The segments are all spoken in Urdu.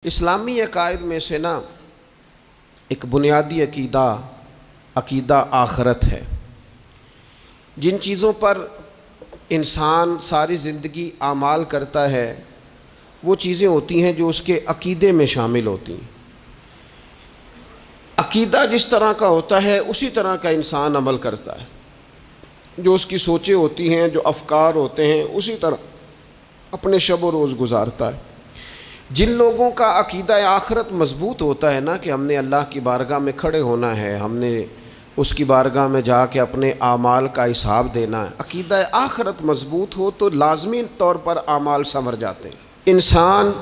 اسلامی عقائد میں سے نا ایک بنیادی عقیدہ آخرت ہے۔ جن چیزوں پر انسان ساری زندگی اعمال کرتا ہے وہ چیزیں ہوتی ہیں جو اس کے عقیدے میں شامل ہوتی ہیں۔ عقیدہ جس طرح کا ہوتا ہے اسی طرح کا انسان عمل کرتا ہے۔ جو اس کی سوچیں ہوتی ہیں، جو افکار ہوتے ہیں، اسی طرح اپنے شب و روز گزارتا ہے۔ جن لوگوں کا عقیدہ آخرت مضبوط ہوتا ہے نا کہ ہم نے اللہ کی بارگاہ میں کھڑے ہونا ہے، ہم نے اس کی بارگاہ میں جا کے اپنے اعمال کا حساب دینا ہے، عقیدہ آخرت مضبوط ہو تو لازمی طور پر اعمال سنور جاتے ہیں۔ انسان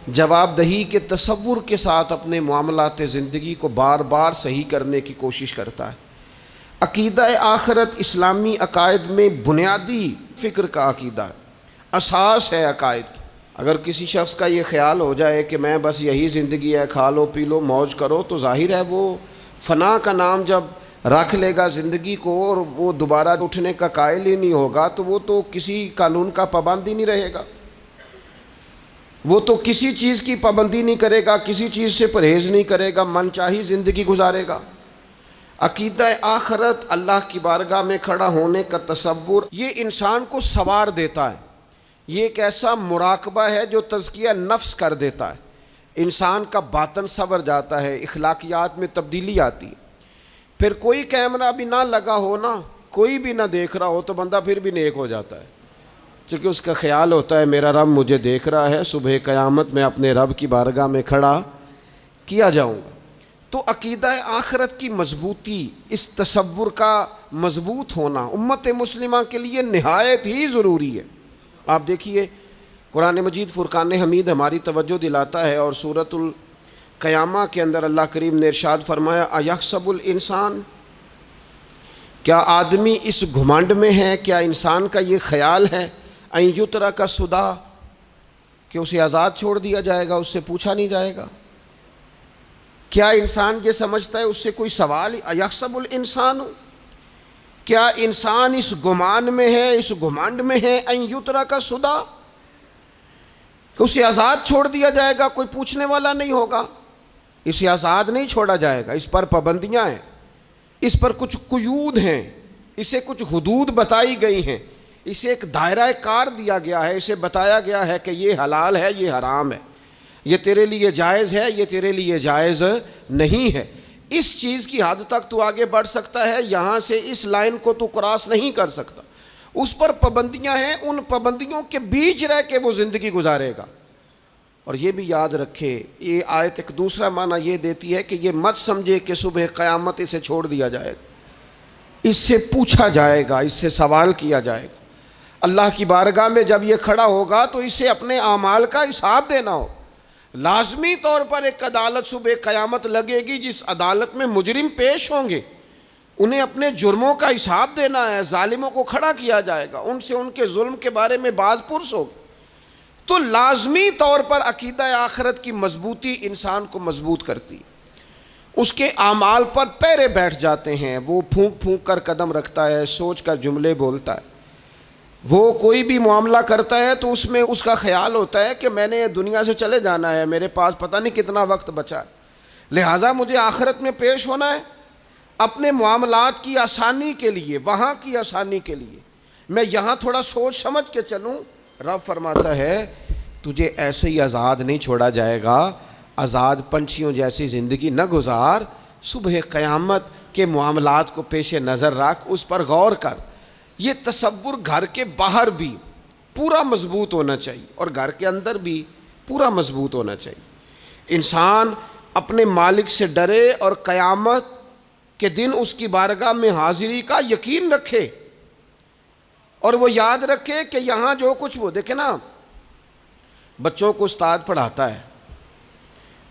جواب دہی کے تصور کے ساتھ اپنے معاملات زندگی کو بار بار صحیح کرنے کی کوشش کرتا ہے۔ عقیدہ آخرت اسلامی عقائد میں بنیادی فکر کا عقیدہ ہے، اساس ہے عقائد کی۔ اگر کسی شخص کا یہ خیال ہو جائے کہ میں بس یہی زندگی ہے، کھا لو پی لو موج کرو، تو ظاہر ہے وہ فنا کا نام جب رکھ لے گا زندگی کو اور وہ دوبارہ اٹھنے کا قائل ہی نہیں ہوگا تو وہ تو کسی قانون کا پابند ہی نہیں رہے گا، وہ تو کسی چیز کی پابندی نہیں کرے گا، کسی چیز سے پرہیز نہیں کرے گا، من چاہی زندگی گزارے گا۔ عقیدہ آخرت، اللہ کی بارگاہ میں کھڑا ہونے کا تصور، یہ انسان کو سوار دیتا ہے۔ یہ ایک ایسا مراقبہ ہے جو تزکیہ نفس کر دیتا ہے، انسان کا باطن سنور جاتا ہے، اخلاقیات میں تبدیلی آتی ہے۔ پھر کوئی کیمرہ بھی نہ لگا ہو نا، کوئی بھی نہ دیکھ رہا ہو تو بندہ پھر بھی نیک ہو جاتا ہے، چونکہ اس کا خیال ہوتا ہے میرا رب مجھے دیکھ رہا ہے، صبح قیامت میں اپنے رب کی بارگاہ میں کھڑا کیا جاؤں گا۔ تو عقیدہ آخرت کی مضبوطی، اس تصور کا مضبوط ہونا امت مسلمہ کے لیے نہایت ہی ضروری ہے۔ آپ دیکھیے قرآن مجید فرقان حمید ہماری توجہ دلاتا ہے، اور سورۃ القیامہ کے اندر اللہ کریم نے ارشاد فرمایا ایحسب الانسان، کیا آدمی اس گھمنڈ میں ہے، کیا انسان کا یہ خیال ہے ان یترک سدی، کہ اسے آزاد چھوڑ دیا جائے گا، اس سے پوچھا نہیں جائے گا؟ کیا انسان یہ سمجھتا ہے اس سے کوئی سوال؟ ایحسب الانسان، کیا انسان اس گمان میں ہے، اس گھمنڈ میں ہے ان یترک سدی، کہ اسے آزاد چھوڑ دیا جائے گا، کوئی پوچھنے والا نہیں ہوگا؟ اسے آزاد نہیں چھوڑا جائے گا، اس پر پابندیاں ہیں، اس پر کچھ قیود ہیں، اسے کچھ حدود بتائی گئی ہیں، اسے ایک دائرہ کار دیا گیا ہے، اسے بتایا گیا ہے کہ یہ حلال ہے، یہ حرام ہے، یہ تیرے لیے جائز ہے، یہ تیرے لیے جائز نہیں ہے۔ اس چیز کی حد تک تو آگے بڑھ سکتا ہے، یہاں سے اس لائن کو تو کراس نہیں کر سکتا۔ اس پر پابندیاں ہیں، ان پابندیوں کے بیچ رہ کے وہ زندگی گزارے گا۔ اور یہ بھی یاد رکھے، یہ آیت ایک دوسرا معنی یہ دیتی ہے کہ یہ مت سمجھے کہ صبح قیامت اسے چھوڑ دیا جائے گا، اس سے پوچھا جائے گا، اس سے سوال کیا جائے گا۔ اللہ کی بارگاہ میں جب یہ کھڑا ہوگا تو اسے اپنے اعمال کا حساب دینا ہو۔ لازمی طور پر ایک عدالت صبح قیامت لگے گی، جس عدالت میں مجرم پیش ہوں گے، انہیں اپنے جرموں کا حساب دینا ہے، ظالموں کو کھڑا کیا جائے گا، ان سے ان کے ظلم کے بارے میں باز پرس ہوگا۔ تو لازمی طور پر عقیدہ آخرت کی مضبوطی انسان کو مضبوط کرتی، اس کے اعمال پر پیرے بیٹھ جاتے ہیں، وہ پھونک پھونک کر قدم رکھتا ہے، سوچ کر جملے بولتا ہے، وہ کوئی بھی معاملہ کرتا ہے تو اس میں اس کا خیال ہوتا ہے کہ میں نے دنیا سے چلے جانا ہے، میرے پاس پتہ نہیں کتنا وقت بچا ہے، لہٰذا مجھے آخرت میں پیش ہونا ہے، اپنے معاملات کی آسانی کے لیے، وہاں کی آسانی کے لیے میں یہاں تھوڑا سوچ سمجھ کے چلوں۔ رب فرماتا ہے تجھے ایسے ہی آزاد نہیں چھوڑا جائے گا، آزاد پنچھیوں جیسی زندگی نہ گزار، صبح قیامت کے معاملات کو پیش نظر رکھ، اس پر غور کر۔ یہ تصور گھر کے باہر بھی پورا مضبوط ہونا چاہیے اور گھر کے اندر بھی پورا مضبوط ہونا چاہیے۔ انسان اپنے مالک سے ڈرے اور قیامت کے دن اس کی بارگاہ میں حاضری کا یقین رکھے، اور وہ یاد رکھے کہ یہاں جو کچھ، وہ دیکھیں نا، بچوں کو استاد پڑھاتا ہے،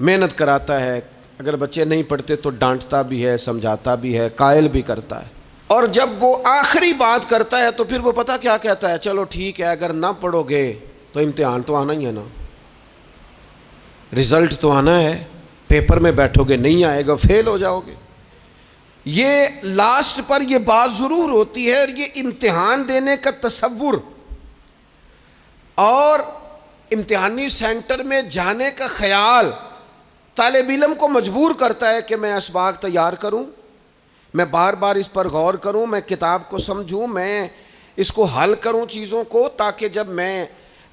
محنت کراتا ہے، اگر بچے نہیں پڑھتے تو ڈانٹتا بھی ہے، سمجھاتا بھی ہے، قائل بھی کرتا ہے، اور جب وہ آخری بات کرتا ہے تو پھر وہ پتہ کیا کہتا ہے؟ چلو ٹھیک ہے، اگر نہ پڑھو گے تو امتحان تو آنا ہی ہے نا، رزلٹ تو آنا ہے، پیپر میں بیٹھو گے نہیں آئے گا، فیل ہو جاؤ گے۔ یہ لاسٹ پر یہ بات ضرور ہوتی ہے، اور یہ امتحان دینے کا تصور اور امتحانی سینٹر میں جانے کا خیال طالب علم کو مجبور کرتا ہے کہ میں اسباق تیار کروں، میں بار بار اس پر غور کروں، میں کتاب کو سمجھوں، میں اس کو حل کروں چیزوں کو، تاکہ جب میں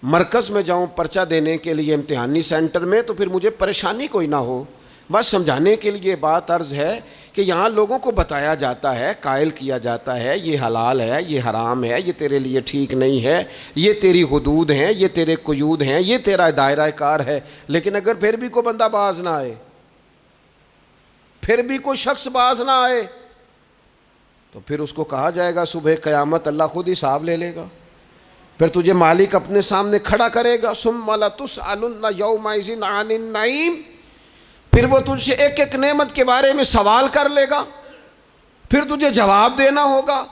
مرکز میں جاؤں پرچہ دینے کے لیے امتحانی سینٹر میں تو پھر مجھے پریشانی کوئی نہ ہو۔ بس سمجھانے کے لیے بات عرض ہے کہ یہاں لوگوں کو بتایا جاتا ہے، قائل کیا جاتا ہے یہ حلال ہے، یہ حرام ہے، یہ تیرے لیے ٹھیک نہیں ہے، یہ تیری حدود ہیں، یہ تیرے قیود ہیں، یہ تیرا دائرہ کار ہے۔ لیکن اگر پھر بھی کوئی بندہ باز نہ آئے، پھر بھی کوئی شخص باز نہ آئے، تو پھر اس کو کہا جائے گا صبح قیامت اللہ خود حساب لے لے گا، پھر تجھے مالک اپنے سامنے کھڑا کرے گا، ثم لتسألن یومئذ عن النعیم، پھر وہ تجھ سے ایک ایک نعمت کے بارے میں سوال کر لے گا، پھر تجھے جواب دینا ہوگا۔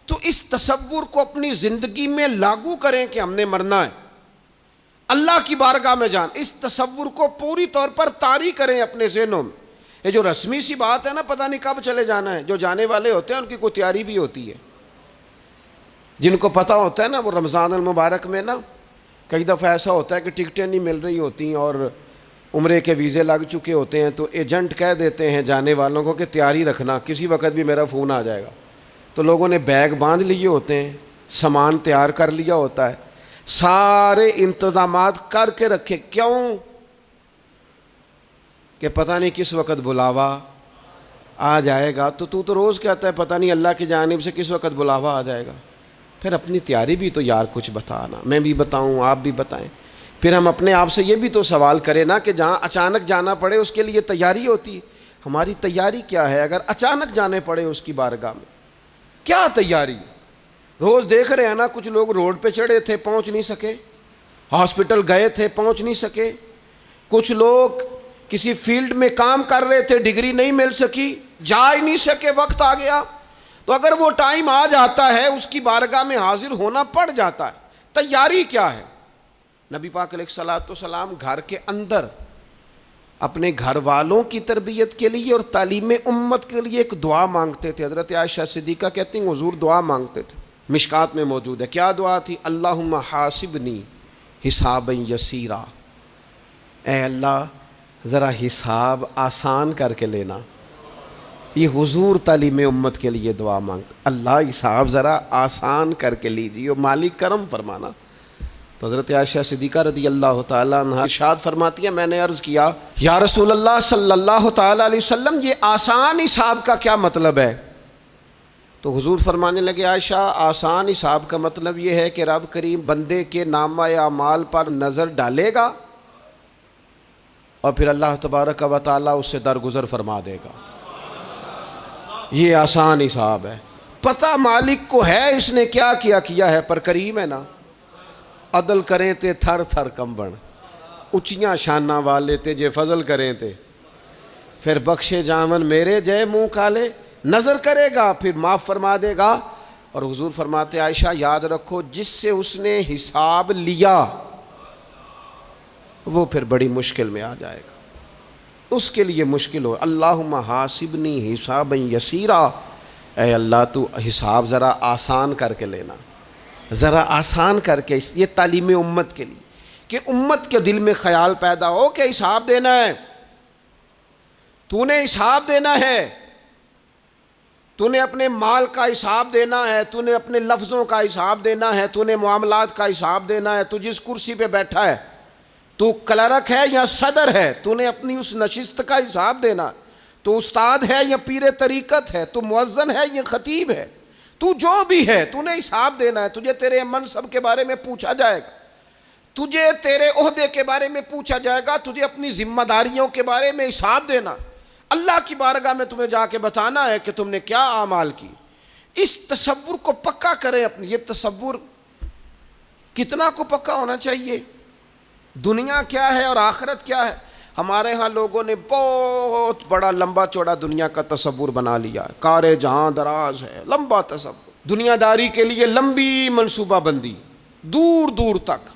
تو اس تصور کو اپنی زندگی میں لاگو کریں کہ ہم نے مرنا ہے، اللہ کی بارگاہ میں جان، اس تصور کو پوری طور پر طاری کریں اپنے ذہنوں میں۔ یہ جو رسمی سی بات ہے نا پتہ نہیں کب چلے جانا ہے، جو جانے والے ہوتے ہیں ان کی کوئی تیاری بھی ہوتی ہے، جن کو پتہ ہوتا ہے نا وہ رمضان المبارک میں نا کئی دفعہ ایسا ہوتا ہے کہ ٹکٹیں نہیں مل رہی ہوتی ہیں اور عمرے کے ویزے لگ چکے ہوتے ہیں، تو ایجنٹ کہہ دیتے ہیں جانے والوں کو کہ تیاری رکھنا، کسی وقت بھی میرا فون آ جائے گا۔ تو لوگوں نے بیگ باندھ لیے ہوتے ہیں، سامان تیار کر لیا ہوتا ہے، سارے انتظامات کر کے رکھے، کیوں کہ پتہ نہیں کس وقت بلاوا آ جائے گا۔ تو روز کہتا ہے پتہ نہیں اللہ کی جانب سے کس وقت بلاوا آ جائے گا۔ پھر اپنی تیاری بھی تو یار کچھ بتانا، میں بھی بتاؤں آپ بھی بتائیں، پھر ہم اپنے آپ سے یہ بھی تو سوال کریں نا کہ جہاں اچانک جانا پڑے اس کے لیے تیاری ہوتی ہے، ہماری تیاری کیا ہے؟ اگر اچانک جانے پڑے اس کی بارگاہ میں کیا تیاری؟ روز دیکھ رہے ہیں نا کچھ لوگ روڈ پہ چڑھے تھے پہنچ نہیں سکے، ہاسپٹل گئے تھے پہنچ نہیں سکے، کچھ لوگ کسی فیلڈ میں کام کر رہے تھے ڈگری نہیں مل سکی، جا ہی نہیں سکے، وقت آ گیا۔ تو اگر وہ ٹائم آ جاتا ہے اس کی بارگاہ میں حاضر ہونا پڑ جاتا ہے، تیاری کیا ہے؟ نبی پاک علیہ الصلوۃ والسلام گھر کے اندر اپنے گھر والوں کی تربیت کے لیے اور تعلیم امت کے لیے ایک دعا مانگتے تھے۔ حضرت عائشہ صدیقہ کہتی ہیں حضور دعا مانگتے تھے، مشکات میں موجود ہے۔ کیا دعا تھی؟ اللہم حاسبنی حسابا یسیرا، اے اللہ ذرا حساب آسان کر کے لینا۔ یہ حضور تعلیم امت کے لیے دعا مانگتے، اللہ حساب ذرا آسان کر کے لیجیے، مالک کرم فرمانا۔ تو حضرت عائشہ صدیقہ رضی اللہ تعالیٰ عنہ ارشاد فرماتی ہے میں نے عرض کیا یا رسول اللہ صلی اللہ تعالیٰ علیہ وسلم یہ آسان حساب کا کیا مطلب ہے؟ تو حضور فرمانے لگے عائشہ آسان حساب کا مطلب یہ ہے کہ رب کریم بندے کے نامہ اعمال پر نظر ڈالے گا اور پھر اللہ تبارک و تعالیٰ اس سے درگزر فرما دے گا۔ یہ آسان حساب ہے، پتہ مالک کو ہے اس نے کیا کیا ہے، پر کریم ہے نا۔ عدل کریں تے تھر تھر کمبن، اچیاں شاناں والے تے جے فضل کریں تے پھر بخشے جامن میرے جے منہ کالے، نظر کرے گا پھر معاف فرما دے گا۔ اور حضور فرماتے عائشہ یاد رکھو جس سے اس نے حساب لیا وہ پھر بڑی مشکل میں آ جائے گا، اس کے لیے مشکل ہو۔ اللہم حاسبنی حسابا یسیرا، اے اللہ تو حساب ذرا آسان کر کے لینا، ذرا آسان کر کے۔ یہ تعلیم امت کے لیے کہ امت کے دل میں خیال پیدا ہو کہ حساب دینا ہے، تو نے حساب دینا ہے، تو نے اپنے مال کا حساب دینا ہے، تو نے اپنے لفظوں کا حساب دینا ہے، تو نے معاملات کا حساب دینا ہے۔ تو جس کرسی پہ بیٹھا ہے، تو کلرک ہے یا صدر ہے، تو نے اپنی اس نشست کا حساب دینا۔ تو استاد ہے یا پیر طریقت ہے، تو مؤذن ہے یا خطیب ہے، تو جو بھی ہے تو نے حساب دینا ہے۔ تجھے تیرے منصب کے بارے میں پوچھا جائے گا، تجھے تیرے عہدے کے بارے میں پوچھا جائے گا، تجھے اپنی ذمہ داریوں کے بارے میں حساب دینا، اللہ کی بارگاہ میں تمہیں جا کے بتانا ہے کہ تم نے کیا اعمال کی۔ اس تصور کو پکا کریں اپنی۔ یہ تصور کتنا کو پکا ہونا چاہیے، دنیا کیا ہے اور آخرت کیا ہے۔ ہمارے ہاں لوگوں نے بہت بڑا لمبا چوڑا دنیا کا تصور بنا لیا ہے، کار جہاں دراز ہے، لمبا تصور، دنیا داری کے لیے لمبی منصوبہ بندی، دور دور تک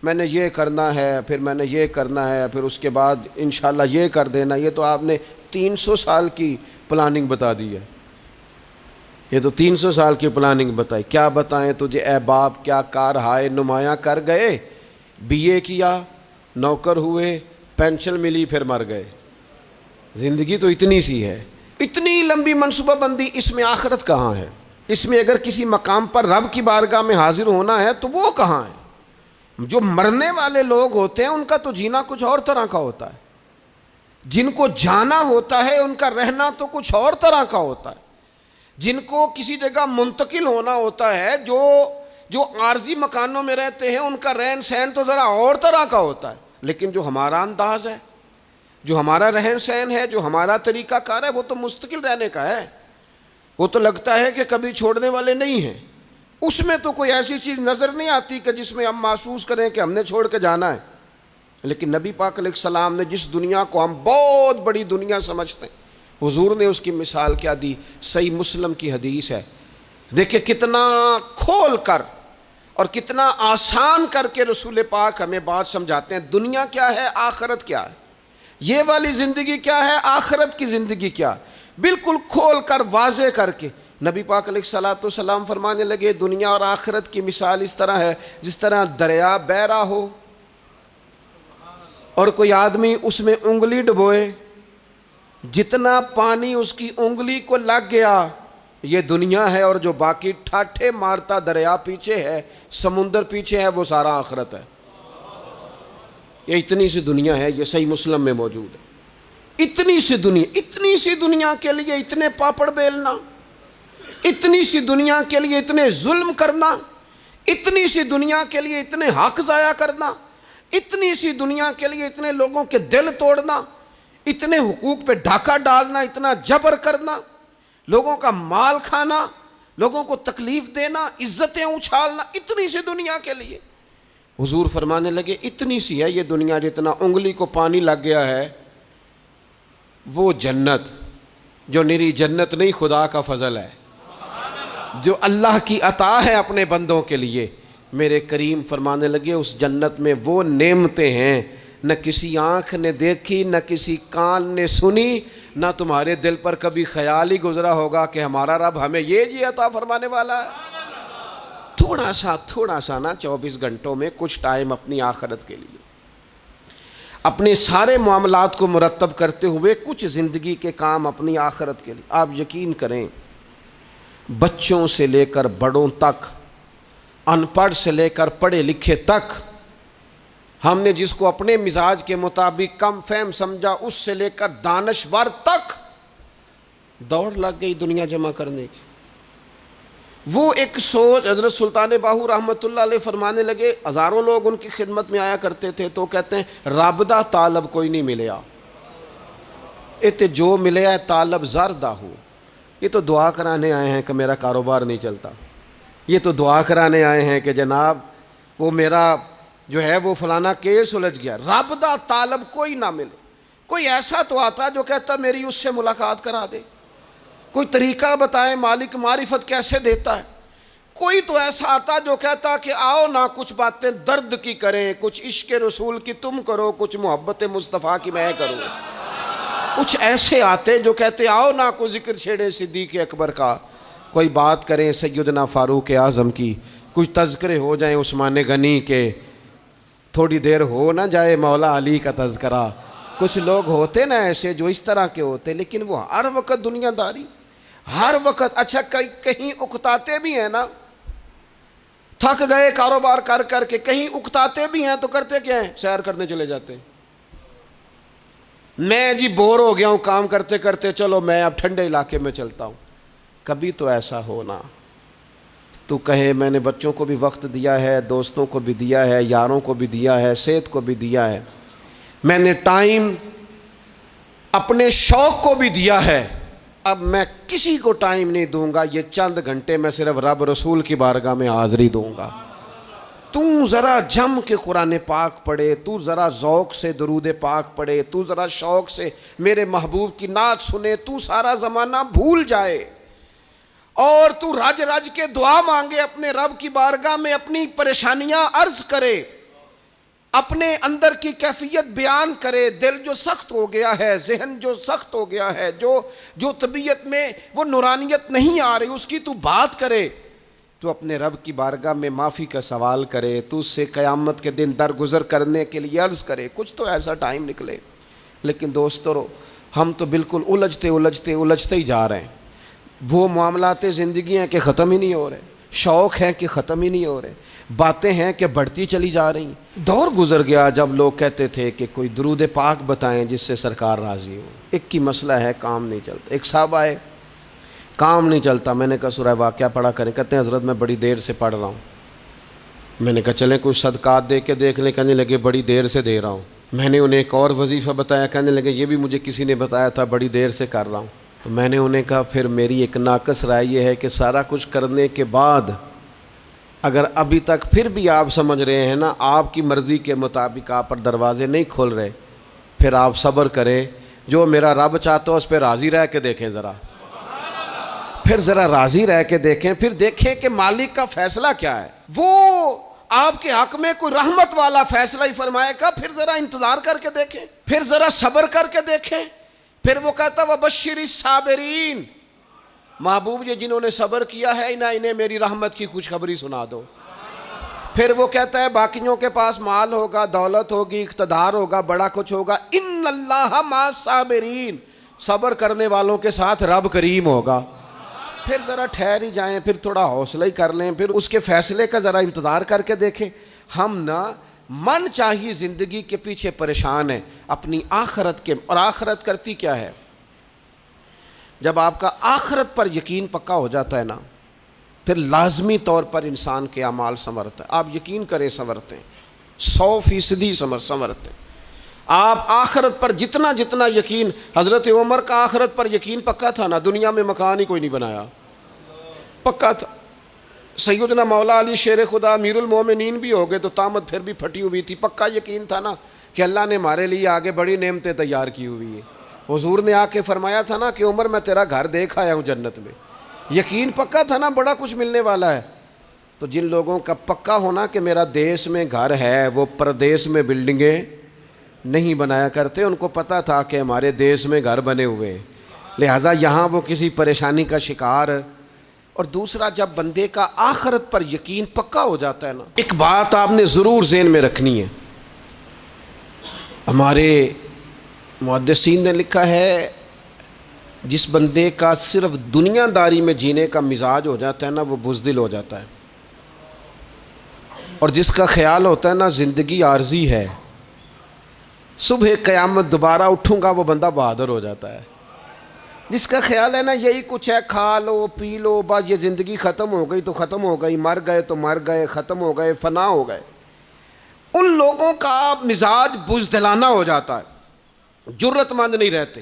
میں نے یہ کرنا ہے، پھر میں نے یہ کرنا ہے، پھر اس کے بعد انشاءاللہ یہ کر دینا۔ یہ تو آپ نے 300 سال کی پلاننگ بتا دی ہے، یہ تو 300 سال کی پلاننگ بتائی۔ کیا بتائیں تجھے اے باپ، کیا کار ہائے نمایاں کر گئے BA کیا, نوکر ہوئے, پینشن ملی, پھر مر گئے. زندگی تو اتنی سی ہے, اتنی لمبی منصوبہ بندی, اس میں آخرت کہاں ہے؟ اس میں اگر کسی مقام پر رب کی بارگاہ میں حاضر ہونا ہے تو وہ کہاں ہے؟ جو مرنے والے لوگ ہوتے ہیں ان کا تو جینا کچھ اور طرح کا ہوتا ہے, جن کو جانا ہوتا ہے ان کا رہنا تو کچھ اور طرح کا ہوتا ہے, جن کو کسی جگہ منتقل ہونا ہوتا ہے, جو عارضی مکانوں میں رہتے ہیں ان کا رہن سہن تو ذرا اور طرح کا ہوتا ہے. لیکن جو ہمارا انداز ہے, جو ہمارا رہن سہن ہے, جو ہمارا طریقہ کار ہے, وہ تو مستقل رہنے کا ہے. وہ تو لگتا ہے کہ کبھی چھوڑنے والے نہیں ہیں. اس میں تو کوئی ایسی چیز نظر نہیں آتی کہ جس میں ہم محسوس کریں کہ ہم نے چھوڑ کے جانا ہے. لیکن نبی پاک علیہ السلام نے جس دنیا کو ہم بہت بڑی دنیا سمجھتے ہیں, حضور نے اس کی مثال کیا دی؟ صحیح مسلم کی حدیث ہے. دیکھیں کتنا کھول کر اور کتنا آسان کر کے رسول پاک ہمیں بات سمجھاتے ہیں. دنیا کیا ہے, آخرت کیا ہے, یہ والی زندگی کیا ہے, آخرت کی زندگی کیا, بالکل کھول کر واضح کر کے نبی پاک علیہ الصلوۃ والسلام فرمانے لگے دنیا اور آخرت کی مثال اس طرح ہے جس طرح دریا بہہ رہا ہو اور کوئی آدمی اس میں انگلی ڈبوئے, جتنا پانی اس کی انگلی کو لگ گیا یہ دنیا ہے, اور جو باقی ٹھاٹھے مارتا دریا پیچھے ہے, سمندر پیچھے ہے, وہ سارا آخرت ہے. یہ اتنی سی دنیا ہے, یہ صحیح مسلم میں موجود ہے. اتنی سی دنیا کے لیے اتنے پاپڑ بیلنا, اتنی سی دنیا کے لیے اتنے ظلم کرنا, اتنی سی دنیا کے لیے اتنے حق ضائع کرنا, اتنی سی دنیا کے لیے اتنے لوگوں کے دل توڑنا, اتنے حقوق پہ ڈھاکہ ڈالنا, اتنا جبر کرنا, لوگوں کا مال کھانا, لوگوں کو تکلیف دینا, عزتیں اچھالنا, اتنی سی دنیا کے لیے. حضور فرمانے لگے اتنی سی ہے یہ دنیا, جتنا انگلی کو پانی لگ گیا ہے وہ جنت, جو نری جنت نہیں, خدا کا فضل ہے, جو اللہ کی عطا ہے اپنے بندوں کے لیے. میرے کریم فرمانے لگے اس جنت میں وہ نعمتیں ہیں نہ کسی آنکھ نے دیکھی, نہ کسی کان نے سنی, نہ تمہارے دل پر کبھی خیال ہی گزرا ہوگا کہ ہمارا رب ہمیں یہ جی عطا فرمانے والا ہے. تھوڑا سا نا 24 گھنٹوں میں کچھ ٹائم اپنی آخرت کے لیے, اپنے سارے معاملات کو مرتب کرتے ہوئے کچھ زندگی کے کام اپنی آخرت کے لیے. آپ یقین کریں بچوں سے لے کر بڑوں تک, ان پڑھ سے لے کر پڑھے لکھے تک, ہم نے جس کو اپنے مزاج کے مطابق کم فہم سمجھا اس سے لے کر دانشور تک دوڑ لگ گئی دنیا جمع کرنے کی. وہ ایک سوچ حضرت سلطان باہو رحمۃ اللہ علیہ فرمانے لگے, ہزاروں لوگ ان کی خدمت میں آیا کرتے تھے تو کہتے ہیں رابدہ طالب کوئی نہیں ملیا, تے جو ملیا ہے طالب زردہ ہو. یہ تو دعا کرانے آئے ہیں کہ میرا کاروبار نہیں چلتا, یہ تو دعا کرانے آئے ہیں کہ جناب وہ میرا جو ہے وہ فلانا کیس سلجھ گیا. رابدہ طالب کوئی نہ ملے. کوئی ایسا تو آتا جو کہتا میری اس سے ملاقات کرا دے, کوئی طریقہ بتائیں مالک معرفت کیسے دیتا ہے. کوئی تو ایسا آتا جو کہتا کہ آؤ نہ کچھ باتیں درد کی کریں, کچھ عشق رسول کی تم کرو, کچھ محبت مصطفیٰ کی میں کروں. کچھ ایسے آتے جو کہتے آؤ نہ کوئی ذکر چھیڑیں صدیق اکبر کا, کوئی بات کریں سیدنا فاروق اعظم کی, کچھ تذکرے ہو جائیں عثمان غنی کے, تھوڑی دیر ہو نہ جائے مولا علی کا تذکرہ. کچھ لوگ ہوتے نا ایسے جو اس طرح کے ہوتے, لیکن وہ ہر وقت دنیا داری, ہر وقت. اچھا کہیں اکتاتے بھی ہیں نا, تھک گئے کاروبار کر کر کے, کہیں اکتاتے بھی ہیں تو کرتے کیا ہیں, سیر کرنے چلے جاتے ہیں. میں جی بور ہو گیا ہوں کام کرتے کرتے, چلو میں اب ٹھنڈے علاقے میں چلتا ہوں. کبھی تو ایسا ہونا تو کہے میں نے بچوں کو بھی وقت دیا ہے, دوستوں کو بھی دیا ہے, یاروں کو بھی دیا ہے, صحت کو بھی دیا ہے, میں نے ٹائم اپنے شوق کو بھی دیا ہے, اب میں کسی کو ٹائم نہیں دوں گا, یہ چند گھنٹے میں صرف رب رسول کی بارگاہ میں حاضری دوں گا. تو ذرا جم کے قرآن پاک پڑھے, تو ذرا ذوق سے درود پاک پڑھے, تو ذرا شوق سے میرے محبوب کی نعت سنے, تو سارا زمانہ بھول جائے اور تو رج رج کے دعا مانگے اپنے رب کی بارگاہ میں, اپنی پریشانیاں عرض کرے, اپنے اندر کی کیفیت بیان کرے. دل جو سخت ہو گیا ہے, ذہن جو سخت ہو گیا ہے, جو طبیعت میں وہ نورانیت نہیں آ رہی, اس کی تو بات کرے. تو اپنے رب کی بارگاہ میں معافی کا سوال کرے، تو اس سے قیامت کے دن درگزر کرنے کے لیے عرض کرے، کچھ تو ایسا ٹائم نکلے۔ لیکن دوستو، ہم تو بالکل الجھتے ہی جا رہے ہیں۔ وہ معاملات زندگی ہیں کہ ختم ہی نہیں ہو رہے، شوق ہیں کہ ختم ہی نہیں ہو رہے، باتیں ہیں کہ بڑھتی چلی جا رہی ہیں۔ دور گزر گیا جب لوگ کہتے تھے کہ کوئی درود پاک بتائیں جس سے سرکار راضی ہو۔ ایک کی مسئلہ ہے، کام نہیں چلتا۔ ایک صاحب آئے، کام نہیں چلتا۔ میں نے کہا سورہ واقعہ پڑھا کریں۔ کہتے ہیں حضرت میں بڑی دیر سے پڑھ رہا ہوں۔ میں نے کہا چلیں کچھ صدقات دے کے دیکھ لیں۔ کہنے لگے بڑی دیر سے دے رہا ہوں۔ میں نے انہیں ایک اور وظیفہ بتایا، کہنے لگے یہ بھی مجھے کسی نے بتایا تھا، بڑی دیر سے کر رہا ہوں۔ تو میں نے انہیں کہا پھر میری ایک ناقص رائے یہ ہے کہ سارا کچھ کرنے کے بعد اگر ابھی تک پھر بھی آپ سمجھ رہے ہیں نا آپ کی مرضی کے مطابق آپ پر دروازے نہیں کھل رہے، پھر آپ صبر کریں، جو میرا رب چاہتا ہو اس پہ راضی رہ کے دیکھیں ذرا، پھر ذرا راضی رہ کے دیکھیں، پھر دیکھیں کہ مالک کا فیصلہ کیا ہے۔ وہ آپ کے حق میں کوئی رحمت والا فیصلہ ہی فرمائے گا، پھر ذرا انتظار کر کے دیکھیں، پھر ذرا صبر کر کے دیکھیں۔ پھر وہ کہتا وَبَشِّرِ الصَّابِرِينَ، محبوب یہ جنہوں نے صبر کیا ہے انہیں میری رحمت کی خوشخبری سنا دو۔ پھر وہ کہتا ہے باقیوں کے پاس مال ہوگا، دولت ہوگی، اقتدار ہوگا، بڑا کچھ ہوگا، ان اللہ مع الصابرین، صبر کرنے والوں کے ساتھ رب کریم ہوگا۔ پھر ذرا ٹھہر ہی جائیں، پھر تھوڑا حوصلہ ہی کر لیں، پھر اس کے فیصلے کا ذرا انتظار کر کے دیکھیں۔ ہم نہ من چاہیے زندگی کے پیچھے پریشان ہیں اپنی آخرت کے، اور آخرت کرتی کیا ہے؟ جب آپ کا آخرت پر یقین پکا ہو جاتا ہے نا، پھر لازمی طور پر انسان کے اعمال سنورتے ہیں۔ آپ یقین کریں سنورتے ہیں، 100% سنورتے ہیں۔ آپ آخرت پر جتنا یقین، حضرت عمر کا آخرت پر یقین پکا تھا نا، دنیا میں مکان ہی کوئی نہیں بنایا، پکا تھا۔ سیدنا مولا علی شیر خدا امیر المومنین بھی ہو گئے تو طامت پھر بھی پھٹی ہوئی تھی، پکا یقین تھا نا کہ اللہ نے ہمارے لیے آگے بڑی نعمتیں تیار کی ہوئی ہیں۔ حضور نے آ کے فرمایا تھا نا کہ عمر میں تیرا گھر دیکھ آیا ہوں جنت میں، یقین پکا تھا نا بڑا کچھ ملنے والا ہے۔ تو جن لوگوں کا پکا ہونا کہ میرا دیس میں گھر ہے، وہ پردیس میں بلڈنگیں نہیں بنایا کرتے، ان کو پتہ تھا کہ ہمارے دیس میں گھر بنے ہوئے ہیں، لہٰذا یہاں وہ کسی پریشانی کا شکار۔ اور دوسرا، جب بندے کا آخرت پر یقین پکا ہو جاتا ہے نا، ایک بات آپ نے ضرور ذہن میں رکھنی ہے۔ ہمارے محدثین نے لکھا ہے جس بندے کا صرف دنیا داری میں جینے کا مزاج ہو جاتا ہے نا، وہ بزدل ہو جاتا ہے، اور جس کا خیال ہوتا ہے نا زندگی عارضی ہے، صبح قیامت دوبارہ اٹھوں گا، وہ بندہ بہادر ہو جاتا ہے۔ جس کا خیال ہے نا یہی کچھ ہے، کھا لو پی لو بس، یہ زندگی ختم ہو گئی تو ختم ہو گئی، مر گئے تو مر گئے، ختم ہو گئے، فنا ہو گئے، ان لوگوں کا مزاج بزدلانہ ہو جاتا ہے، جرت مند نہیں رہتے۔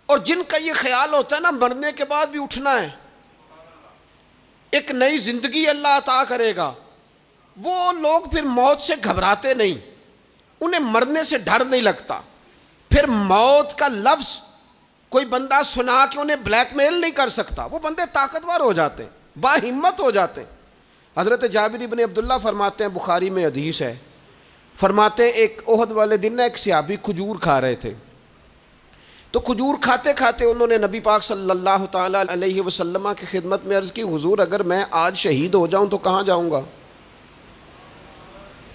اور جن کا یہ خیال ہوتا ہے نا مرنے کے بعد بھی اٹھنا ہے، ایک نئی زندگی اللہ عطا کرے گا، وہ لوگ پھر موت سے گھبراتے نہیں، انہیں مرنے سے ڈر نہیں لگتا۔ پھر موت کا لفظ کوئی بندہ سنا کہ انہیں بلیک میل نہیں کر سکتا، وہ بندے طاقتور ہو جاتے ہیں، باہمت ہو جاتے ہیں۔ حضرت جابر بن عبداللہ فرماتے ہیں، بخاری میں حدیث ہے، فرماتے ہیں ایک احد والے دن ایک صحابی کھجور کھا رہے تھے، تو کھجور کھاتے کھاتے انہوں نے نبی پاک صلی اللہ تعالیٰ علیہ وسلم کی خدمت میں عرض کی، حضور اگر میں آج شہید ہو جاؤں تو کہاں جاؤں گا؟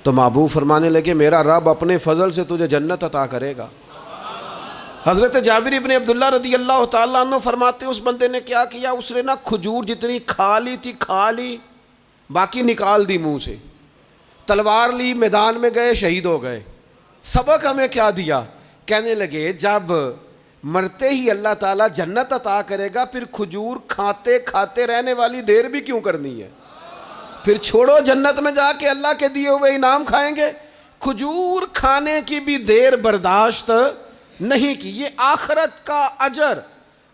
تو محبوب فرمانے لگے میرا رب اپنے فضل سے تجھے جنت عطا کرے گا۔ حضرت جابر بن عبداللہ رضی اللہ تعالیٰ عنہ فرماتے ہیں اس بندے نے کیا کیا، اس نے نا کھجور جتنی کھا لی تھی کھا لی، باقی نکال دی منہ سے، تلوار لی، میدان میں گئے، شہید ہو گئے۔ سبق ہمیں کیا دیا؟ کہنے لگے جب مرتے ہی اللہ تعالیٰ جنت عطا کرے گا، پھر کھجور کھاتے کھاتے رہنے والی دیر بھی کیوں کرنی ہے؟ پھر چھوڑو، جنت میں جا کے اللہ کے دیے ہوئے انعام کھائیں گے۔ کھجور کھانے کی بھی دیر برداشت نہیں کی۔ یہ آخرت کا اجر،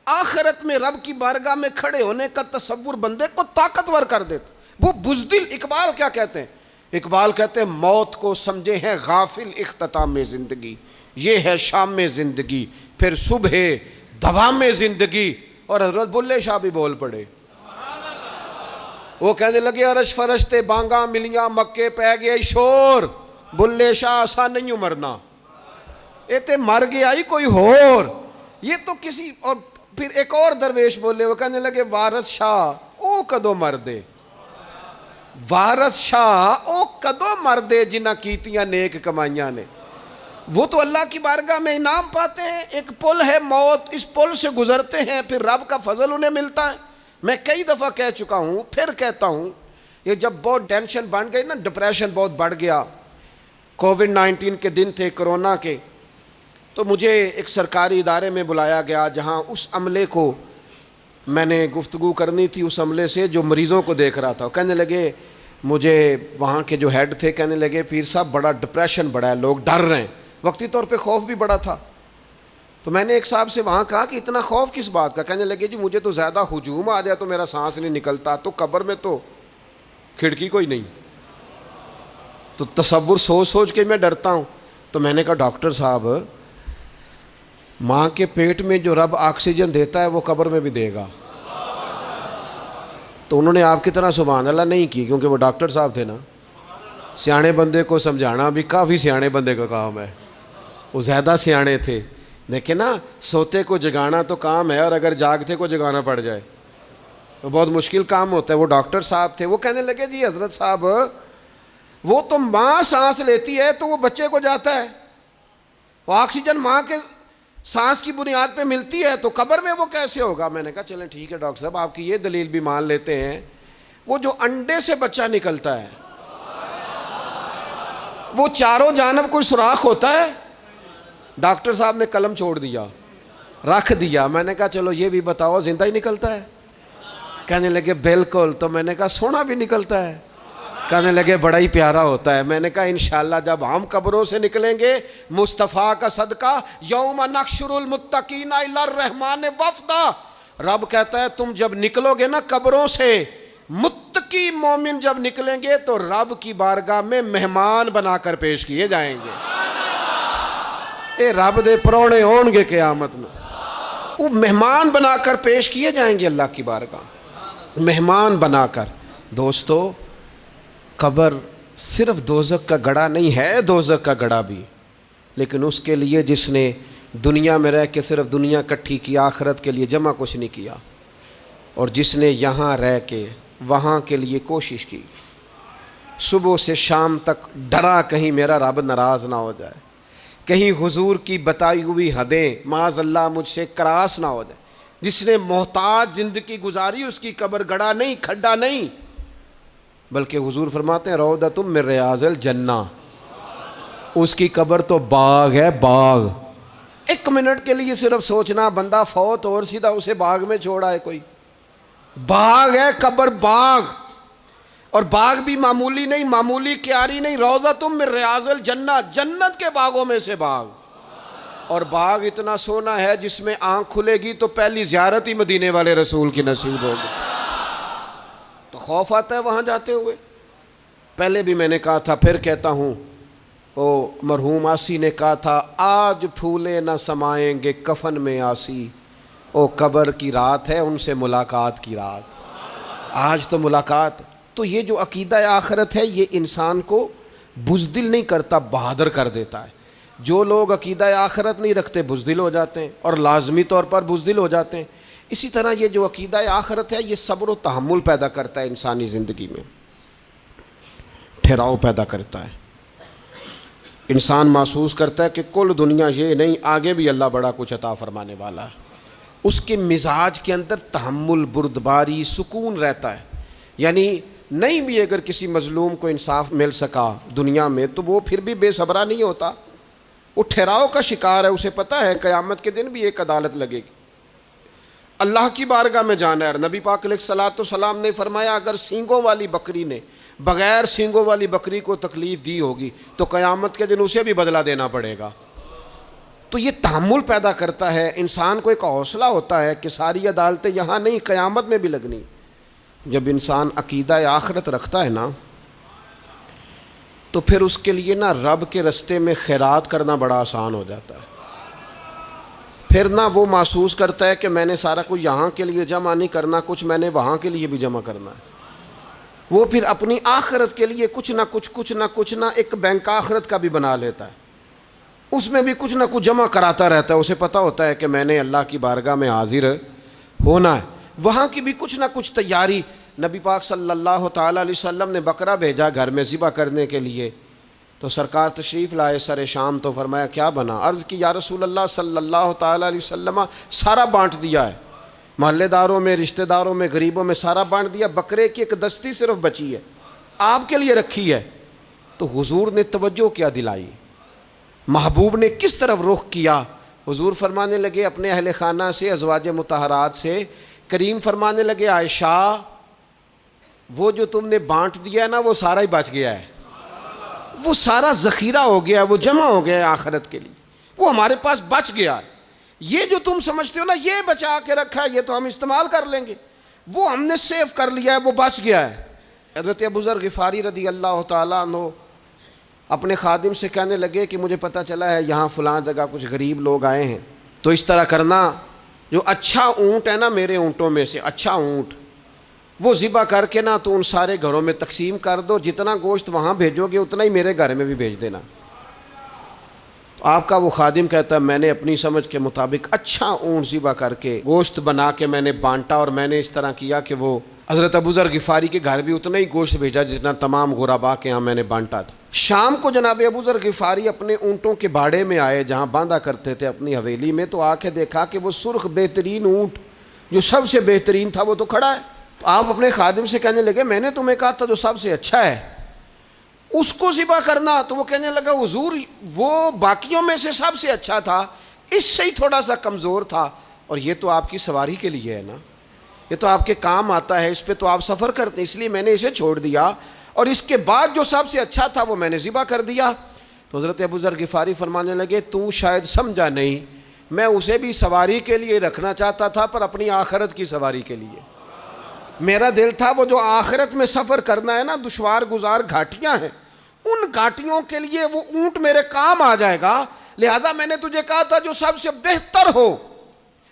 آخرت میں رب کی بارگاہ میں کھڑے ہونے کا تصور بندے کو طاقتور کر دیتا۔ وہ بزدل، اقبال کیا کہتے ہیں؟ اقبال کہتے ہیں موت کو سمجھے ہیں غافل اختتام میں زندگی، یہ ہے شام میں زندگی، پھر صبح دوام میں زندگی۔ اور حضرت بلے شاہ بھی بول پڑے، وہ کہنے لگے عرش فرشتے بانگاں ملیاں مکے پہ گیا شور، بلے شاہ آسا نہیں مرنا، یہ تے مر گیا ہی کوئی ہور، یہ تو کسی اور۔ پھر ایک اور درویش بولے، وہ کہنے لگے وارث شاہ او کدو مر دے، وارث شاہ او کدو مردے جنہ کیتیاں نیک کمائیاں نے، وہ تو اللہ کی بارگاہ میں انعام پاتے ہیں. ایک پل ہے موت، اس پل سے گزرتے ہیں، پھر رب کا فضل انہیں ملتا ہے. میں کئی دفعہ کہہ چکا ہوں، پھر کہتا ہوں، یہ جب بہت ٹینشن بن گئی نا، ڈپریشن بہت بڑھ گیا، کووڈ-19 کے دن تھے، کرونا کے، تو مجھے ایک سرکاری ادارے میں بلایا گیا جہاں اس عملے کو میں نے گفتگو کرنی تھی، اس عملے سے جو مریضوں کو دیکھ رہا تھا. کہنے لگے، مجھے وہاں کے جو ہیڈ تھے کہنے لگے پیر صاحب بڑا ڈپریشن بڑا ہے، لوگ ڈر رہے ہیں. وقتی طور پہ خوف بھی بڑا تھا. تو میں نے ایک صاحب سے وہاں کہا کہ اتنا خوف کس بات کا؟ کہنے لگے جی مجھے تو زیادہ ہجوم آ جائے تو میرا سانس نہیں نکلتا، تو قبر میں تو کھڑکی کوئی نہیں، تو تصور سوچ سوچ کے میں ڈرتا ہوں. تو میں نے کہا ڈاکٹر صاحب، ماں کے پیٹ میں جو رب آکسیجن دیتا ہے وہ قبر میں بھی دے گا. تو انہوں نے آپ کی طرح سبحان اللہ نہیں کی، کیونکہ وہ ڈاکٹر صاحب تھے نا. سیانے بندے کو سمجھانا بھی کافی سیانے بندے کا کام ہے، وہ زیادہ سیانے تھے. لیکن نا سوتے کو جگانا تو کام ہے، اور اگر جاگتے کو جگانا پڑ جائے تو بہت مشکل کام ہوتا ہے. وہ ڈاکٹر صاحب تھے. وہ کہنے لگے جی حضرت صاحب، وہ تو ماں سانس لیتی ہے تو وہ بچے کو جاتا ہے، وہ آکسیجن ماں کے سانس کی بنیاد پہ ملتی ہے، تو قبر میں وہ کیسے ہوگا؟ میں نے کہا چلیں ٹھیک ہے ڈاکٹر صاحب، آپ کی یہ دلیل بھی مان لیتے ہیں. وہ جو انڈے سے بچہ نکلتا ہے، وہ چاروں جانب کوئی سوراخ ہوتا ہے؟ ڈاکٹر صاحب نے قلم چھوڑ دیا، رکھ دیا. میں نے کہا چلو یہ بھی بتاؤ زندہ ہی نکلتا ہے؟ کہنے لگے بالکل. تو میں نے کہا سونا بھی نکلتا ہے؟ کہنے لگے بڑا ہی پیارا ہوتا ہے. میں نے کہا انشاءاللہ جب ہم قبروں سے نکلیں گے، مصطفیٰ کا صدقہ، یوم نحشر المتقین الی الرحمن وفدا، رب کہتا ہے تم جب نکلو گے نا قبروں سے، متقی مومن جب نکلیں گے تو رب کی بارگاہ میں مہمان بنا کر پیش کیے جائیں گے. اے رب دے پرونے ہون گے قیامت میں، وہ مہمان بنا کر پیش کیے جائیں گے اللہ کی بارگاہ، مہمان بنا کر. دوستو، قبر صرف دوزخ کا گڑھا نہیں ہے، دوزخ کا گڑھا بھی، لیکن اس کے لیے جس نے دنیا میں رہ کے صرف دنیا کٹھی کی، آخرت کے لیے جمع کچھ نہیں کیا، اور جس نے یہاں رہ کے وہاں کے لیے کوشش کی، صبح سے شام تک ڈرا کہیں میرا رب ناراض نہ ہو جائے، کہیں حضور کی بتائی ہوئی حدیں معاذ اللہ مجھ سے کراس نہ ہو جائے. جس نے محتاج زندگی گزاری، اس کی قبر گڑھا نہیں، کھڈا نہیں، بلکہ حضور فرماتے ہیں روضۃ من ریاض الجنہ، اس کی قبر تو باغ ہے، باغ. ایک منٹ کے لیے صرف سوچنا، بندہ فوت اور سیدھا اسے باغ میں چھوڑا ہے کوئی، باغ ہے قبر، باغ. اور باغ بھی معمولی نہیں، معمولی کیاری نہیں، روضۃ من ریاض الجنہ، جنت کے باغوں میں سے باغ. اور باغ اتنا سونا ہے جس میں آنکھ کھلے گی تو پہلی زیارت ہی مدینے والے رسول کی نصیب ہوگی. تو خوف آتا ہے وہاں جاتے ہوئے. پہلے بھی میں نے کہا تھا، پھر کہتا ہوں، وہ مرحوم آسی نے کہا تھا آج پھولے نہ سمائیں گے کفن میں آسی، او قبر کی رات ہے ان سے ملاقات کی رات. آج تو ملاقات. تو یہ جو عقیدہ آخرت ہے یہ انسان کو بزدل نہیں کرتا، بہادر کر دیتا ہے. جو لوگ عقیدہ آخرت نہیں رکھتے بزدل ہو جاتے ہیں، اور لازمی طور پر بزدل ہو جاتے ہیں. اسی طرح یہ جو عقیدہ آخرت ہے یہ صبر و تحمل پیدا کرتا ہے انسانی زندگی میں، ٹھہراؤ پیدا کرتا ہے. انسان محسوس کرتا ہے کہ کل دنیا یہ نہیں، آگے بھی اللہ بڑا کچھ عطا فرمانے والا ہے. اس کے مزاج کے اندر تحمل، بردباری، سکون رہتا ہے. یعنی نہیں بھی اگر کسی مظلوم کو انصاف مل سکا دنیا میں تو وہ پھر بھی بے صبرا نہیں ہوتا، وہ ٹھہراؤ کا شکار ہے. اسے پتہ ہے قیامت کے دن بھی ایک عدالت لگے گی، اللہ کی بارگاہ میں جانا ہے. نبی پاک علیہ الصلوۃ والسلام نے فرمایا اگر سینگوں والی بکری نے بغیر سینگوں والی بکری کو تکلیف دی ہوگی تو قیامت کے دن اسے بھی بدلہ دینا پڑے گا. تو یہ تحمل پیدا کرتا ہے، انسان کو ایک حوصلہ ہوتا ہے کہ ساری عدالتیں یہاں نہیں، قیامت میں بھی لگنی. جب انسان عقیدہ آخرت رکھتا ہے نا تو پھر اس کے لیے نا رب کے رستے میں خیرات کرنا بڑا آسان ہو جاتا ہے. پھر نہ وہ محسوس کرتا ہے کہ میں نے سارا کچھ یہاں کے لیے جمع نہیں کرنا، کچھ میں نے وہاں کے لیے بھی جمع کرنا ہے. وہ پھر اپنی آخرت کے لیے کچھ نہ ایک بینک آخرت کا بھی بنا لیتا ہے، اس میں بھی کچھ نہ کچھ جمع کراتا رہتا ہے. اسے پتہ ہوتا ہے کہ میں نے اللہ کی بارگاہ میں حاضر ہونا ہے، وہاں کی بھی کچھ نہ کچھ تیاری. نبی پاک صلی اللہ تعالیٰ علیہ وسلم نے بکرا بھیجا گھر میں ذبح کرنے کے لیے، تو سرکار تشریف لائے سر شام، تو فرمایا کیا بنا؟ عرض کی یا رسول اللہ صلی اللہ تعالیٰ علیہ وسلم سارا بانٹ دیا ہے، محلے داروں میں، رشتہ داروں میں، غریبوں میں سارا بانٹ دیا، بکرے کی ایک دستی صرف بچی ہے، آپ کے لیے رکھی ہے۔ تو حضور نے توجہ کیا دلائی، محبوب نے کس طرف رخ کیا؟ حضور فرمانے لگے اپنے اہل خانہ سے، ازواج مطہرات سے، کریم فرمانے لگے عائشہ وہ جو تم نے بانٹ دیا ہے نا وہ سارا ہی بچ گیا ہے، وہ سارا ذخیرہ ہو گیا، وہ جمع ہو گیا ہے آخرت کے لیے، وہ ہمارے پاس بچ گیا ہے۔ یہ جو تم سمجھتے ہو نا یہ بچا کے رکھا ہے، یہ تو ہم استعمال کر لیں گے، وہ ہم نے سیو کر لیا ہے، وہ بچ گیا ہے۔ حضرت ابو ذر غفاری رضی اللہ تعالیٰ عنہ اپنے خادم سے کہنے لگے کہ مجھے پتہ چلا ہے یہاں فلاں جگہ کچھ غریب لوگ آئے ہیں، تو اس طرح کرنا، جو اچھا اونٹ ہے نا میرے اونٹوں میں سے، اچھا اونٹ وہ ذبح کر کے نا تو ان سارے گھروں میں تقسیم کر دو، جتنا گوشت وہاں بھیجو گے اتنا ہی میرے گھر میں بھی بھیج دینا۔ آپ کا وہ خادم کہتا ہے میں نے اپنی سمجھ کے مطابق اچھا اونٹ ذبح کر کے گوشت بنا کے میں نے بانٹا، اور میں نے اس طرح کیا کہ وہ حضرت ابو ذر غفاری کے گھر بھی اتنا ہی گوشت بھیجا جتنا تمام غربا کے ہاں میں نے بانٹا تھا۔ شام کو جناب ابو ذر غفاری اپنے اونٹوں کے باڑے میں آئے جہاں باندھا کرتے تھے اپنی حویلی میں، تو آ کے دیکھا کہ وہ سرخ بہترین اونٹ جو سب سے بہترین تھا وہ تو کھڑا ہے۔ تو آپ اپنے خادم سے کہنے لگے میں نے تمہیں کہا تھا جو سب سے اچھا ہے اس کو ذبح کرنا، تو وہ کہنے لگا حضور وہ باقیوں میں سے سب سے اچھا تھا، اس سے ہی تھوڑا سا کمزور تھا، اور یہ تو آپ کی سواری کے لیے ہے نا، یہ تو آپ کے کام آتا ہے، اس پہ تو آپ سفر کرتے ہیں، اس لیے میں نے اسے چھوڑ دیا، اور اس کے بعد جو سب سے اچھا تھا وہ میں نے ذبح کر دیا۔ تو حضرت ابو ذر غفاری فرمانے لگے تو شاید سمجھا نہیں، میں اسے بھی سواری کے لیے رکھنا چاہتا تھا پر اپنی آخرت کی سواری کے لیے، میرا دل تھا وہ جو آخرت میں سفر کرنا ہے نا، دشوار گزار گھاٹیاں ہیں، ان گھاٹیوں کے لیے وہ اونٹ میرے کام آ جائے گا، لہذا میں نے تجھے کہا تھا جو سب سے بہتر ہو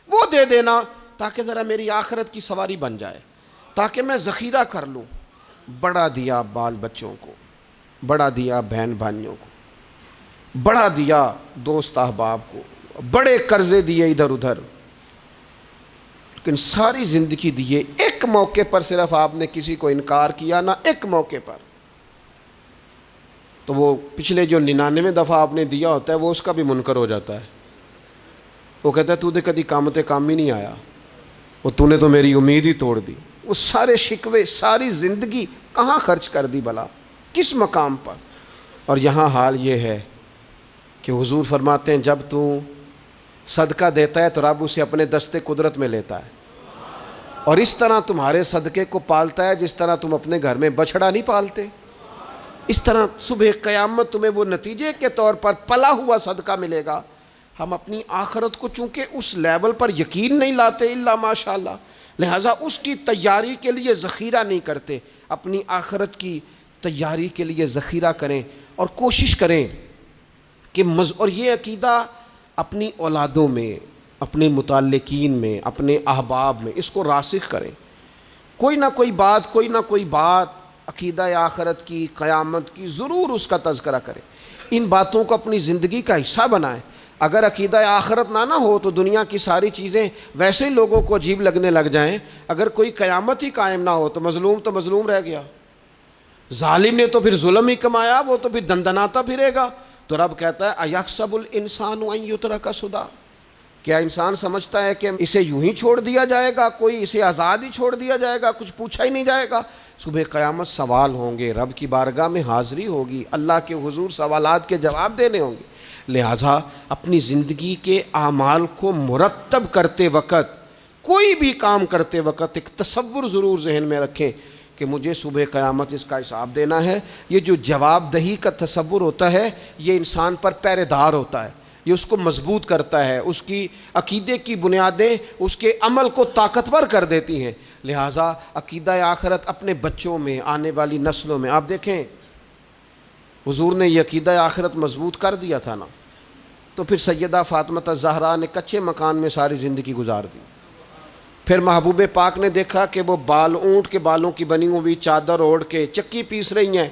وہ دے دینا تاکہ ذرا میری آخرت کی سواری بن جائے، تاکہ میں ذخیرہ کر لوں۔ بڑا دیا بال بچوں کو، بڑا دیا بہن بھائیوں کو، بڑا دیا دوست احباب کو، بڑے قرضے دیے ادھر ادھر، لیکن ساری زندگی دیے، ایک موقع پر صرف آپ نے کسی کو انکار کیا نہ، ایک موقع پر، تو وہ پچھلے جو 99 دفعہ آپ نے دیا ہوتا ہے وہ اس کا بھی منکر ہو جاتا ہے، وہ کہتا ہے تو نے کدی کام تے کام ہی نہیں آیا، وہ تو نے تو میری امید ہی توڑ دی، وہ سارے شکوے ساری زندگی کہاں خرچ کر دی بلا، کس مقام پر۔ اور یہاں حال یہ ہے کہ حضور فرماتے ہیں جب تو صدقہ دیتا ہے تو رب اسے اپنے دستے قدرت میں لیتا ہے، اور اس طرح تمہارے صدقے کو پالتا ہے جس طرح تم اپنے گھر میں بچھڑا نہیں پالتے، اس طرح صبح قیامت تمہیں وہ نتیجے کے طور پر پلا ہوا صدقہ ملے گا۔ ہم اپنی آخرت کو چونکہ اس لیول پر یقین نہیں لاتے الا ماشاءاللہ، لہٰذا اس کی تیاری کے لیے ذخیرہ نہیں کرتے، اپنی آخرت کی تیاری کے لیے ذخیرہ کریں اور کوشش کریں کہ اور یہ عقیدہ اپنی اولادوں میں، اپنے متعلقین میں، اپنے احباب میں اس کو راسخ کریں، کوئی نہ کوئی بات عقیدہ آخرت کی، قیامت کی ضرور اس کا تذکرہ کریں، ان باتوں کو اپنی زندگی کا حصہ بنائیں۔ اگر عقیدہ آخرت نہ ہو تو دنیا کی ساری چیزیں ویسے ہی لوگوں کو عجیب لگنے لگ جائیں، اگر کوئی قیامت ہی قائم نہ ہو تو مظلوم رہ گیا، ظالم نے تو پھر ظلم ہی کمایا، وہ تو پھر دندناتا پھرے گا۔ تو رب کہتا ہے اَيَحْسَبُ الْإِنسَانُ أَن يُتْرَكَ سُدًى، کیا انسان سمجھتا ہے کہ اسے یوں ہی چھوڑ دیا جائے گا، کوئی اسے آزاد ہی چھوڑ دیا جائے گا، کچھ پوچھا ہی نہیں جائے گا؟ صبح قیامت سوال ہوں گے، رب کی بارگاہ میں حاضری ہوگی، اللہ کے حضور سوالات کے جواب دینے ہوں گے، لہٰذا اپنی زندگی کے اعمال کو مرتب کرتے وقت، کوئی بھی کام کرتے وقت ایک تصور ضرور ذہن میں رکھیں کہ مجھے صبح قیامت اس کا حساب دینا ہے۔ یہ جو جواب دہی کا تصور ہوتا ہے یہ انسان پر پہرے دار ہوتا ہے، یہ اس کو مضبوط کرتا ہے، اس کی عقیدے کی بنیادیں اس کے عمل کو طاقتور کر دیتی ہیں۔ لہٰذا عقیدہ آخرت اپنے بچوں میں، آنے والی نسلوں میں، آپ دیکھیں حضور نے یہ عقیدہ آخرت مضبوط کر دیا تھا نا، تو پھر سیدہ فاطمہ الزہرا نے کچے مکان میں ساری زندگی گزار دی، پھر محبوب پاک نے دیکھا کہ وہ اونٹ کے بالوں کی بنی ہوئی چادر اوڑھ کے چکی پیس رہی ہیں،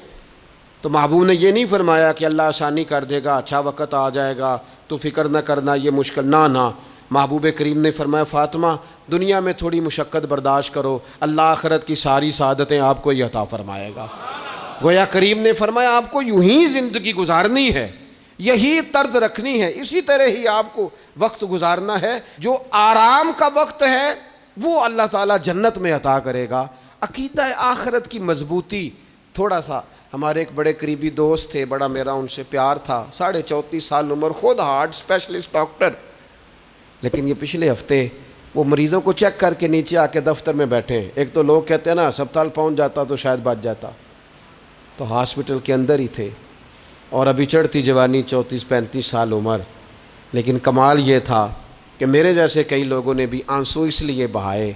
تو محبوب نے یہ نہیں فرمایا کہ اللہ آسانی کر دے گا، اچھا وقت آ جائے گا تو فکر نہ کرنا یہ مشکل، نہ محبوب کریم نے فرمایا فاطمہ دنیا میں تھوڑی مشقت برداشت کرو، اللہ آخرت کی ساری سعادتیں آپ کو ہی عطا فرمائے گا۔ گویا کریم نے فرمایا آپ کو یوں ہی زندگی گزارنی ہے، یہی طرز رکھنی ہے، اسی طرح ہی آپ کو وقت گزارنا ہے۔ جو آرام کا وقت ہے وہ اللہ تعالیٰ جنت میں عطا کرے گا۔ عقیدہ آخرت کی مضبوطی، تھوڑا سا ہمارے ایک بڑے قریبی دوست تھے، بڑا میرا ان سے پیار تھا، 34.5 سال عمر، خود ہارٹ اسپیشلسٹ ڈاکٹر، لیکن یہ پچھلے ہفتے وہ مریضوں کو چیک کر کے نیچے آ کے دفتر میں بیٹھے ہیں۔ ایک تو لوگ کہتے ہیں نا ہسپتال پہنچ جاتا تو شاید بچ جاتا، تو ہاسپٹل کے اندر ہی تھے، اور ابھی چڑھتی جوانی، 34-35 سال عمر۔ لیکن کمال یہ تھا کہ میرے جیسے کئی لوگوں نے بھی آنسو اس لیے بہائے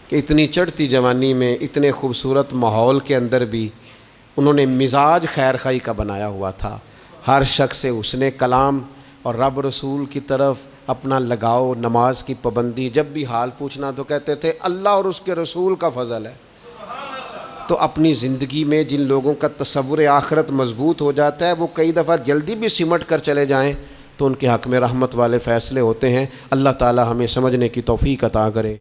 کہ اتنی چڑھتی جوانی میں اتنے خوبصورت ماحول کے اندر بھی انہوں نے مزاج خیر خواہی کا بنایا ہوا تھا، ہر شخص سے حسن کلام اور رب رسول کی طرف اپنا لگاؤ، نماز کی پابندی، جب بھی حال پوچھنا تو کہتے تھے اللہ اور اس کے رسول کا فضل ہے۔ تو اپنی زندگی میں جن لوگوں کا تصور آخرت مضبوط ہو جاتا ہے وہ کئی دفعہ جلدی بھی سمٹ کر چلے جائیں تو ان کے حق میں رحمت والے فیصلے ہوتے ہیں۔ اللہ تعالی ہمیں سمجھنے کی توفیق عطا کرے۔